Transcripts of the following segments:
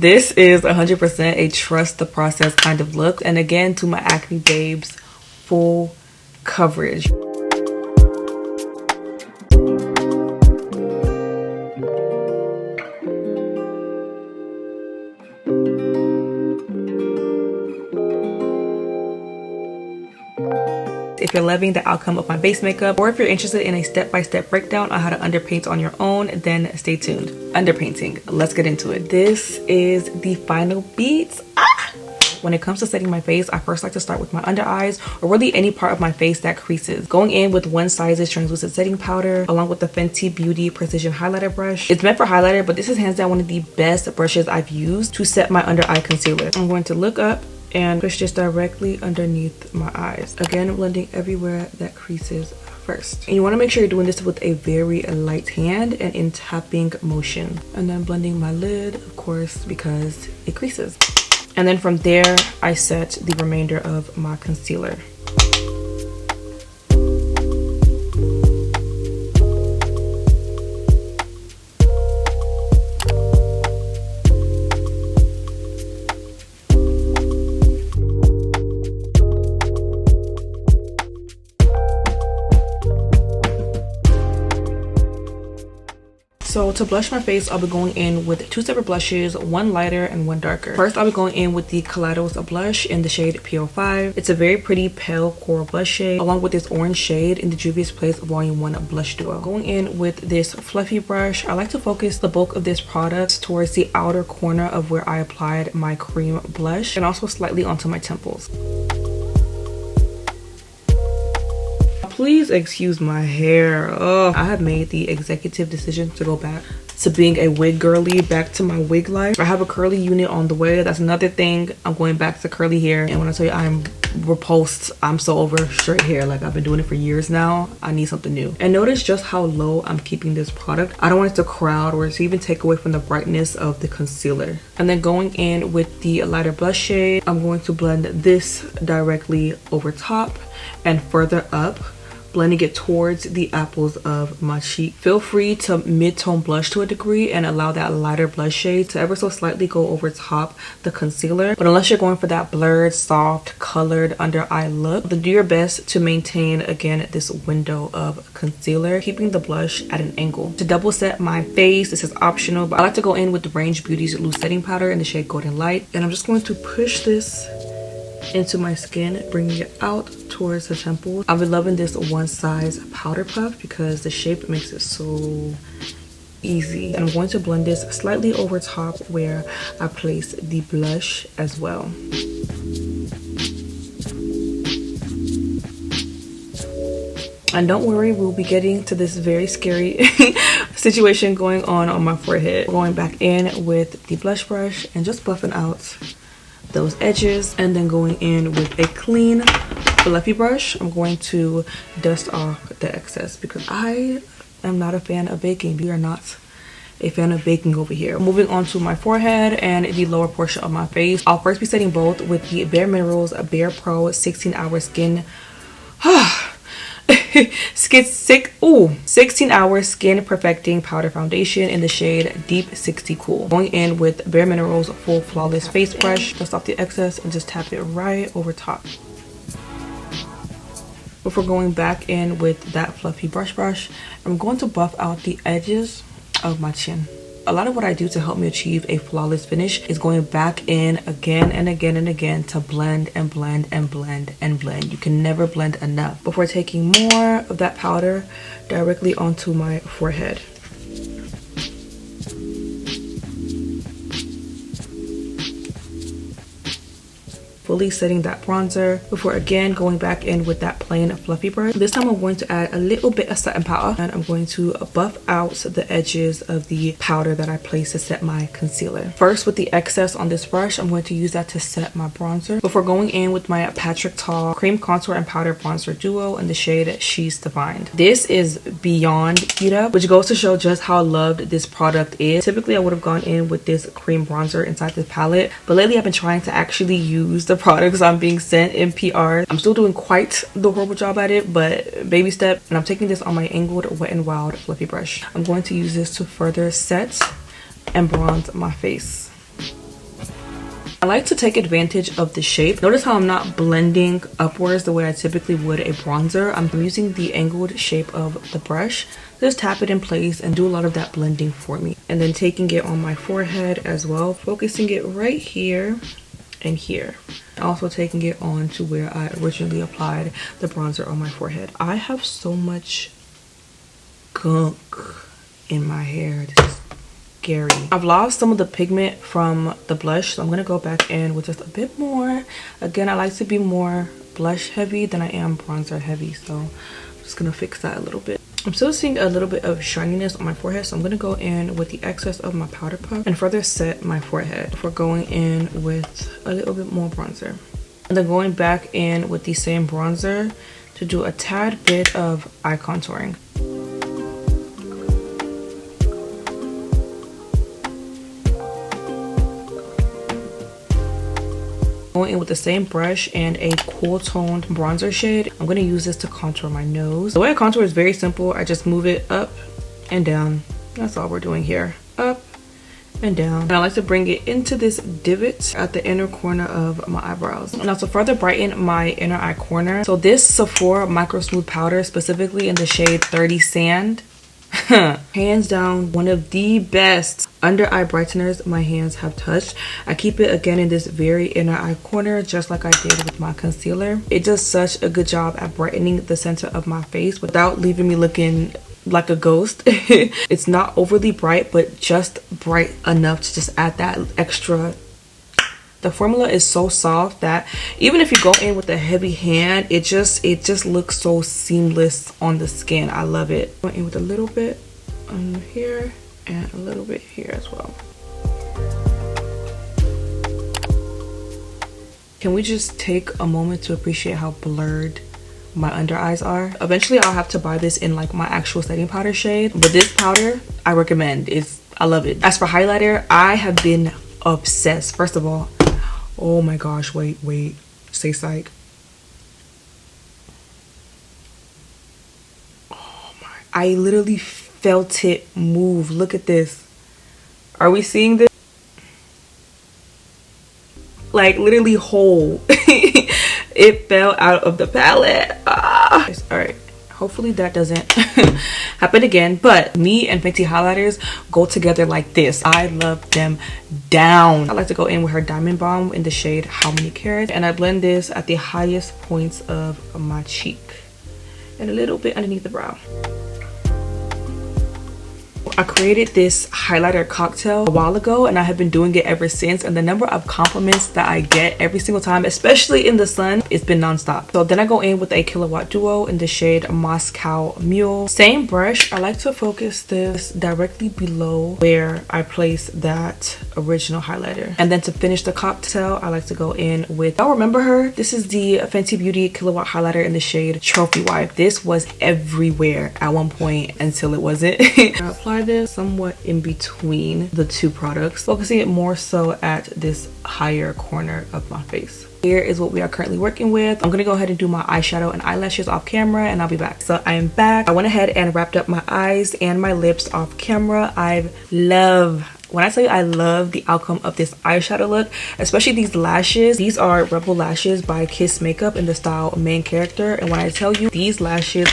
This is 100% a trust the process kind of look. And again, to my acne babes, full coverage. If you're loving the outcome of my base makeup, or if you're interested in a step-by-step breakdown on how to underpaint on your own, then stay tuned. Underpainting, let's get into it. This is the final beats. When it comes to setting my face, I first like to start with my under eyes, or really any part of my face that creases. Going in with one size's translucent setting powder, along with the Fenty Beauty Precision Highlighter Brush. It's meant for highlighter, but this is hands down one of the best brushes I've used to set my under eye concealer. I'm going to look up and push this directly underneath my eyes. Again, blending everywhere that creases first. And you want to make sure you're doing this with a very light hand and in tapping motion. And then blending my lid, of course, because it creases. And then from there, I set the remainder of my concealer. So to blush my face, I'll be going in with two separate blushes, one lighter and one darker. First, I'll be going in with the Kaleidos blush in the shade P05. It's a very pretty pale coral blush shade, along with this orange shade in the Juvia's Place Volume 1 blush duo. Going in with this fluffy brush, I like to focus the bulk of this product towards the outer corner of where I applied my cream blush, and also slightly onto my temples. Please excuse my hair. Oh, I have made the executive decision to go back to being a wig girly, back to my wig life. I have a curly unit on the way. That's another thing. I'm going back to curly hair. And when I tell you I'm repulsed, I'm so over straight hair. Like, I've been doing it for years now. I need something new. And notice just how low I'm keeping this product. I don't want it to crowd or to even take away from the brightness of the concealer. And then going in with the lighter blush shade, I'm going to blend this directly over top and further up, blending it towards the apples of my cheek. Feel free to mid-tone blush to a degree and allow that lighter blush shade to ever so slightly go over top the concealer. But unless you're going for that blurred, soft, colored under eye look, then do your best to maintain, again, this window of concealer, keeping the blush at an angle. To double set my face, this is optional, but I like to go in with the Range Beauty's loose setting powder in the shade Golden Light. And I'm just going to push this into my skin, bringing it out towards the temples. I've been loving this one size powder puff because the shape makes it so easy. And I'm going to blend this slightly over top where I place the blush as well. And don't worry, we'll be getting to this very scary situation going on my forehead. Going back in with the blush brush and just buffing out those edges, and then going in with a clean fluffy brush, I'm going to dust off the excess because I am not a fan of baking. We are not a fan of baking over here. Moving on to my forehead and the lower portion of my face, I'll first be setting both with the Bare Minerals Bare Pro 16-Hour Skin 16-hour skin perfecting powder foundation in the shade Deep 60 Cool. Going in with Bare Minerals Full Flawless Face Brush, dust off the excess and just tap it right over top. Before going back in with that fluffy brush, I'm going to buff out the edges of my chin. A lot of what I do to help me achieve a flawless finish is going back in again and again and again to blend and blend and blend and blend. You can never blend enough before taking more of that powder directly onto my forehead. Fully setting that bronzer before again going back in with that plain fluffy brush. This time I'm going to add a little bit of setting powder and I'm going to buff out the edges of the powder that I placed to set my concealer. First, with the excess on this brush, I'm going to use that to set my bronzer before going in with my Patrick Ta Cream Contour and Powder Bronzer Duo in the shade She's Defined. This is beyond beat up, which goes to show just how loved this product is. Typically, I would have gone in with this cream bronzer inside this palette, but lately I've been trying to actually use the products I'm being sent in PR. I'm still doing quite the horrible job at it, but baby step. And I'm taking this on my angled Wet n Wild fluffy brush. I'm going to use this to further set and bronze my face. like to take advantage of the shape. Notice how I'm not blending upwards the way I typically would a bronzer. I'm using the angled shape of the brush. Just tap it in place and do a lot of that blending for me. And then taking it on my forehead as well, focusing it right here and here. Also taking it on to where I originally applied the bronzer on my forehead. I have so much gunk in my hair. This is scary. I've lost some of the pigment from the blush, so I'm gonna go back in with just a bit more. Again, I like to be more blush heavy than I am bronzer heavy, so I'm just gonna fix that a little bit. I'm still seeing a little bit of shininess on my forehead, so I'm going to go in with the excess of my powder puff and further set my forehead before going in with a little bit more bronzer. And then going back in with the same bronzer to do a tad bit of eye contouring. Going in with the same brush and a cool toned bronzer shade. I'm going to use this to contour my nose. The way I contour is very simple. I just move it up and down. That's all we're doing here. Up and down. And I like to bring it into this divot at the inner corner of my eyebrows. Now to further brighten my inner eye corner, so this Sephora Micro Smooth Powder, specifically in the shade 30 Sand, hands down one of the best under eye brighteners my hands have touched. I keep it again in this very inner eye corner, just like I did with my concealer. It does such a good job at brightening the center of my face without leaving me looking like a ghost. It's not overly bright, but just bright enough to just add that extra. The formula is so soft that even if you go in with a heavy hand, it just looks so seamless on the skin. I love it. Going in with a little bit on here and a little bit here as well. Can we just take a moment to appreciate how blurred my under eyes are? Eventually I'll have to buy this in like my actual setting powder shade, but this powder I recommend. I love it. As for highlighter, I have been obsessed. First of all, oh my gosh, wait, say psych. Oh my, I literally felt it move. Look at this. Are we seeing this? Like literally whole. It fell out of the palette. Ah. All right. Hopefully that doesn't happen again, but me and Fenty highlighters go together like this. I love them down. I like to go in with her Diamond Bomb in the shade How Many Carats, and I blend this at the highest points of my cheek and a little bit underneath the brow. I created this highlighter cocktail a while ago and I have been doing it ever since, and the number of compliments that I get every single time, especially in the sun, it's been non-stop. So then I go in with a Kilowatt Duo in the shade Moscow Mule. Same brush. I like to focus this directly below where I place that original highlighter. And then to finish the cocktail, I like to go in with, y'all remember her? This is the Fenty Beauty Kilowatt highlighter in the shade Trophy Wife. This was everywhere at one point until it wasn't. I apply this somewhat in between the two products, focusing it more so at this higher corner of my face. Here is what we are currently working with. I'm gonna go ahead and do my eyeshadow and eyelashes off camera and I'll be back. So I am back. I went ahead and wrapped up my eyes and my lips off camera. When I tell you I love the outcome of this eyeshadow look, especially these lashes. These are Rebel Lashes by Kiss Makeup in the style Main Character. And when I tell you these lashes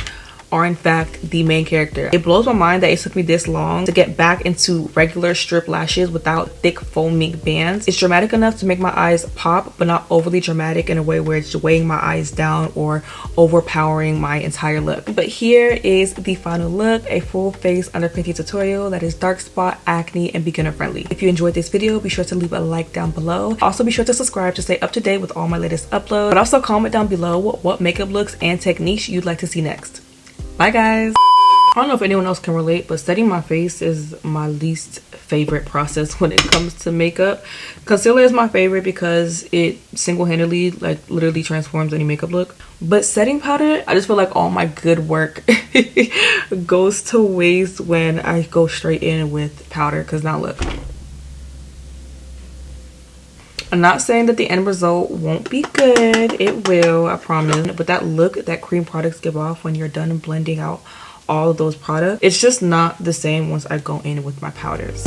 are in fact the main character, it blows my mind that it took me this long to get back into regular strip lashes without thick foaming bands. It's dramatic enough to make my eyes pop, but not overly dramatic in a way where it's weighing my eyes down or overpowering my entire look. But here is the final look, a full face underpainting tutorial that is dark spot, acne, and beginner friendly. If you enjoyed this video, be sure to leave a like down below. Also be sure to subscribe to stay up to date with all my latest uploads, but also comment down below what makeup looks and techniques you'd like to see next. Bye guys. I don't know if anyone else can relate, but setting my face is my least favorite process when it comes to makeup. Concealer is my favorite because it single-handedly like literally transforms any makeup look, but setting powder, I just feel like all my good work goes to waste when I go straight in with powder. Because now look, I'm not saying that the end result won't be good. It will, I promise. But that look that cream products give off when you're done blending out all of those products, it's just not the same once I go in with my powders.